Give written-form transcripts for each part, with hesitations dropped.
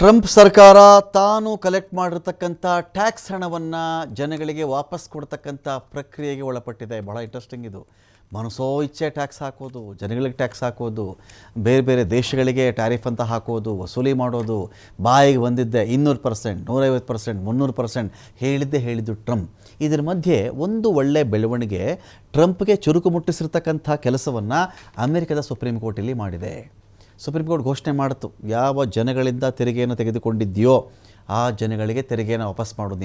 Trump ಸರ್ಕಾರ ತಾನು collect ಮಾಡಿರ್ತಕ್ಕಂಥ ಟ್ಯಾಕ್ಸ್ ಹಣವನ್ನು ಜನಗಳಿಗೆ ವಾಪಸ್ ಕೊಡ್ತಕ್ಕಂಥ ಪ್ರಕ್ರಿಯೆಗೆ ಒಳಪಟ್ಟಿದೆ. ಭಾಳ ಇಂಟ್ರೆಸ್ಟಿಂಗ್ ಇದು. ಮನಸೋ ಇಚ್ಛೆ ಟ್ಯಾಕ್ಸ್ ಹಾಕೋದು, ಜನಗಳಿಗೆ ಟ್ಯಾಕ್ಸ್ ಹಾಕೋದು, ಬೇರೆ ಬೇರೆ ದೇಶಗಳಿಗೆ ಟ್ಯಾರಿಫ್ ಅಂತ ಹಾಕೋದು, ವಸೂಲಿ ಮಾಡೋದು, ಬಾಯಿಗೆ ಬಂದಿದ್ದೆ 200%, 150%, 300% ಹೇಳಿದ್ದು ಟ್ರಂಪ್. ಇದರ ಮಧ್ಯೆ ಒಂದು ಒಳ್ಳೆಯ ಬೆಳವಣಿಗೆ ಟ್ರಂಪ್ಗೆ ಚುರುಕು ಮುಟ್ಟಿಸಿರ್ತಕ್ಕಂಥ ಕೆಲಸವನ್ನು ಅಮೆರಿಕದ ಸುಪ್ರೀಂ ಕೋರ್ಟಲ್ಲಿ ಮಾಡಿದೆ. ಸುಪ್ರೀಂ ಕೋರ್ಟ್ ಘೋಷಣೆ ಮಾಡಿತು, ಯಾವ ಜನಗಳಿಂದ ತೆರಿಗೆಯನ್ನು ತೆಗೆದುಕೊಂಡಿದೆಯೋ ಆ ಜನಗಳಿಗೆ ತೆರಿಗೆಯನ್ನು ವಾಪಸ್ ಮಾಡು.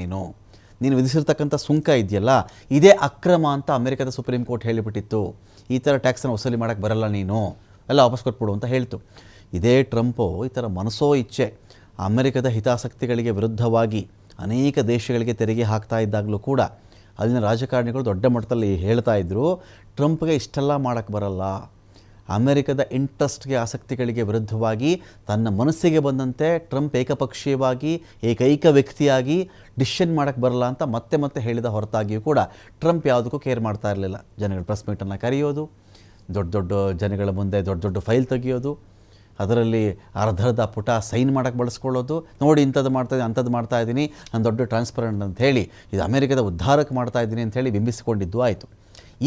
ನೀನು ವಿಧಿಸಿರ್ತಕ್ಕಂಥ ಸುಂಕ ಇದೆಯಲ್ಲ, ಇದೇ ಅಕ್ರಮ ಅಂತ ಅಮೆರಿಕದ ಸುಪ್ರೀಂ ಕೋರ್ಟ್ ಹೇಳಿಬಿಟ್ಟಿತ್ತು. ಈ ಥರ ಟ್ಯಾಕ್ಸನ್ನು ವಸೂಲಿ ಮಾಡೋಕ್ಕೆ ಬರಲ್ಲ, ನೀನು ಎಲ್ಲ ವಾಪಸ್ ಕೊಟ್ಬಿಡು ಅಂತ ಹೇಳ್ತು. ಇದೇ ಟ್ರಂಪು ಈ ಥರ ಮನಸೋ ಇಚ್ಛೆ ಅಮೆರಿಕದ ಹಿತಾಸಕ್ತಿಗಳಿಗೆ ವಿರುದ್ಧವಾಗಿ ಅನೇಕ ದೇಶಗಳಿಗೆ ತೆರಿಗೆ ಹಾಕ್ತಾ ಇದ್ದಾಗಲೂ ಕೂಡ ಅಲ್ಲಿನ ರಾಜಕಾರಣಿಗಳು ದೊಡ್ಡ ಮಟ್ಟದಲ್ಲಿ ಹೇಳ್ತಾ ಇದ್ದರು, ಟ್ರಂಪ್ಗೆ ಇಷ್ಟೆಲ್ಲ ಮಾಡೋಕ್ಕೆ ಬರಲ್ಲ. ಅಮೆರಿಕದ ಇಂಟ್ರೆಸ್ಟ್ಗೆ ಆಸಕ್ತಿಗಳಿಗೆ ವಿರುದ್ಧವಾಗಿ ತನ್ನ ಮನಸ್ಸಿಗೆ ಬಂದಂತೆ ಟ್ರಂಪ್ ಏಕಪಕ್ಷೀಯವಾಗಿ ಏಕೈಕ ವ್ಯಕ್ತಿಯಾಗಿ ಡಿಸಿಷನ್ ಮಾಡೋಕ್ಕೆ ಬರಲ್ಲ ಅಂತ ಮತ್ತೆ ಮತ್ತೆ ಹೇಳಿದ ಹೊರತಾಗಿಯೂ ಕೂಡ ಟ್ರಂಪ್ ಯಾವುದಕ್ಕೂ ಕೇರ್ ಮಾಡ್ತಾ ಇರಲಿಲ್ಲ. ಜನಗಳ ಪ್ರೆಸ್ ಮೀಟನ್ನು ಕರೆಯೋದು, ದೊಡ್ಡ ದೊಡ್ಡ ಜನಗಳ ಮುಂದೆ ದೊಡ್ಡ ದೊಡ್ಡ ಫೈಲ್ ತೆಗೆಯೋದು, ಅದರಲ್ಲಿ ಅರ್ಧರ್ಧ ಪುಟ ಸೈನ್ ಮಾಡೋಕ್ಕೆ ಬಳಸ್ಕೊಳ್ಳೋದು, ನೋಡಿ ಇಂಥದ್ದು ಮಾಡ್ತಾಯಿದ್ದೀನಿ ಅಂಥದ್ದು ಮಾಡ್ತಾಯಿದ್ದೀನಿ, ನಾನು ದೊಡ್ಡ ಟ್ರಾನ್ಸ್ಪರೆಂಟ್ ಅಂತ ಹೇಳಿ ಇದು ಅಮೆರಿಕದ ಉದ್ಧಾರಕ್ಕೆ ಮಾಡ್ತಾಯಿದ್ದೀನಿ ಅಂತ ಹೇಳಿ ಬಿಂಬಿಸಿಕೊಂಡಿದ್ದು ಆಯಿತು.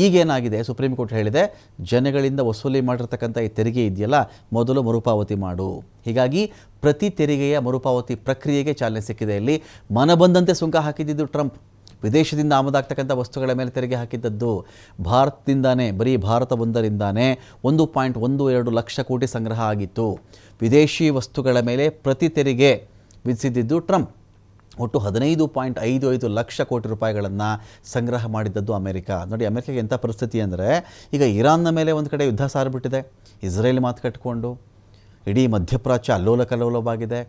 ಈಗೇನಾಗಿದೆ, ಸುಪ್ರೀಂ ಕೋರ್ಟ್ ಹೇಳಿದೆ, ಜನಗಳಿಂದ ವಸೂಲಿ ಮಾಡಿರ್ತಕ್ಕಂಥ ಈ ತೆರಿಗೆ ಇದೆಯಲ್ಲ, ಮೊದಲು ಮರುಪಾವತಿ ಮಾಡು. ಹೀಗಾಗಿ ಪ್ರತಿ ತೆರಿಗೆಯ ಮರುಪಾವತಿ ಪ್ರಕ್ರಿಯೆಗೆ ಚಾಲನೆ ಸಿಕ್ಕಿದೆ. ಇಲ್ಲಿ ಮನಬಂದಂತೆ ಸುಂಕ ಹಾಕಿದ್ದು ಟ್ರಂಪ್. ವಿದೇಶದಿಂದ ಆಮದಾಗ್ತಕ್ಕಂಥ ವಸ್ತುಗಳ ಮೇಲೆ ತೆರಿಗೆ ಹಾಕಿದ್ದದ್ದು ಭಾರತದಿಂದಾನೇ, ಬರೀ ಭಾರತ ಒಂದರಿಂದಾನೇ 1.12 ಲಕ್ಷ ಕೋಟಿ ಸಂಗ್ರಹ ಆಗಿತ್ತು. ವಿದೇಶಿ ವಸ್ತುಗಳ ಮೇಲೆ ಪ್ರತಿ ತೆರಿಗೆ ವಿಧಿಸಿದ್ದು ಟ್ರಂಪ್. ಒಟ್ಟು 15.55 ಲಕ್ಷ ಕೋಟಿ ರೂಪಾಯಿಗಳನ್ನು ಸಂಗ್ರಹ ಮಾಡಿದ್ದದ್ದು ಅಮೆರಿಕ. ನೋಡಿ, ಅಮೆರಿಕಾಗೆ ಎಂಥ ಪರಿಸ್ಥಿತಿ ಅಂದರೆ, ಈಗ ಇರಾನ್ನ ಮೇಲೆ ಒಂದು ಕಡೆ ಯುದ್ಧ ಸಾರಿಬಿಟ್ಟಿದೆ, ಇಸ್ರೇಲ್ ಮಾತು ಕಟ್ಟಿಕೊಂಡು ಇಡೀ ಮಧ್ಯಪ್ರಾಚ್ಯ ಅಲ್ಲೋಲ ಕಲ್ಲೋಲವಾಗಿದೆ.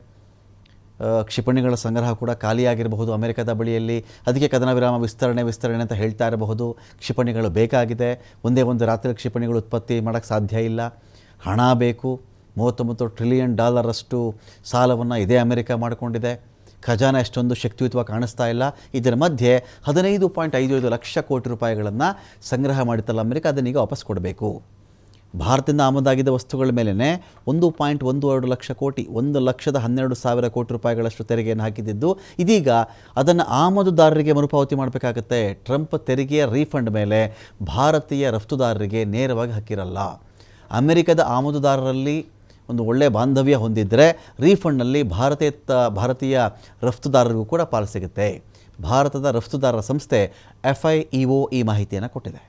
ಕ್ಷಿಪಣಿಗಳ ಸಂಗ್ರಹ ಕೂಡ ಖಾಲಿಯಾಗಿರಬಹುದು ಅಮೆರಿಕದ ಬಳಿಯಲ್ಲಿ. ಅದಕ್ಕೆ ಕದನ ವಿರಾಮ ವಿಸ್ತರಣೆ ಅಂತ ಹೇಳ್ತಾ ಇರಬಹುದು. ಕ್ಷಿಪಣಿಗಳು ಬೇಕಾಗಿದೆ, ಒಂದೇ ಒಂದು ರಾತ್ರಿ ಕ್ಷಿಪಣಿಗಳು ಉತ್ಪತ್ತಿ ಮಾಡೋಕ್ಕೆ ಸಾಧ್ಯ ಇಲ್ಲ. ಹಣ ಬೇಕು. $39 ಟ್ರಿಲಿಯನ್ ಸಾಲವನ್ನು ಇದೇ ಅಮೆರಿಕ ಮಾಡಿಕೊಂಡಿದೆ. ಖಜಾನೆ ಅಷ್ಟೊಂದು ಶಕ್ತಿಯುತವಾಗಿ ಕಾಣಿಸ್ತಾ ಇಲ್ಲ. ಇದರ ಮಧ್ಯೆ 15.55 ಲಕ್ಷ ಕೋಟಿ ರೂಪಾಯಿಗಳನ್ನು ಸಂಗ್ರಹ ಮಾಡಿತ್ತಲ್ಲ ಅಮೆರಿಕ, ಅದನ್ನೀಗ ವಾಪಸ್ ಕೊಡಬೇಕು. ಭಾರತದಿಂದ ಆಮದಾಗಿದ್ದ ವಸ್ತುಗಳ ಮೇಲೇ 1.12 ಲಕ್ಷ ಕೋಟಿ, 1,12,000 ಕೋಟಿ ರೂಪಾಯಿಗಳಷ್ಟು ತೆರಿಗೆಯನ್ನು ಹಾಕಿದ್ದು. ಇದೀಗ ಅದನ್ನು ಆಮದುದಾರರಿಗೆ ಮರುಪಾವತಿ ಮಾಡಬೇಕಾಗತ್ತೆ. ಟ್ರಂಪ್ ತೆರಿಗೆಯ ರೀಫಂಡ್ ಮೇಲೆ ಭಾರತೀಯ ರಫ್ತುದಾರರಿಗೆ ನೇರವಾಗಿ ಹಾಕಿರಲ್ಲ. ಅಮೆರಿಕದ ಆಮದುದಾರರಲ್ಲಿ ಒಂದು ಒಳ್ಳೆಯ ಬಾಂಧವ್ಯ ಹೊಂದಿದ್ದರೆ ರೀಫಂಡ್ನಲ್ಲಿ ಭಾರತೀಯ ರಫ್ತುದಾರರಿಗೂ ಕೂಡ ಪಾಲು ಸಿಗುತ್ತೆ. ಭಾರತದ ರಫ್ತುದಾರರ ಸಂಸ್ಥೆ FIEO ಈ ಮಾಹಿತಿಯನ್ನು ಕೊಟ್ಟಿದೆ.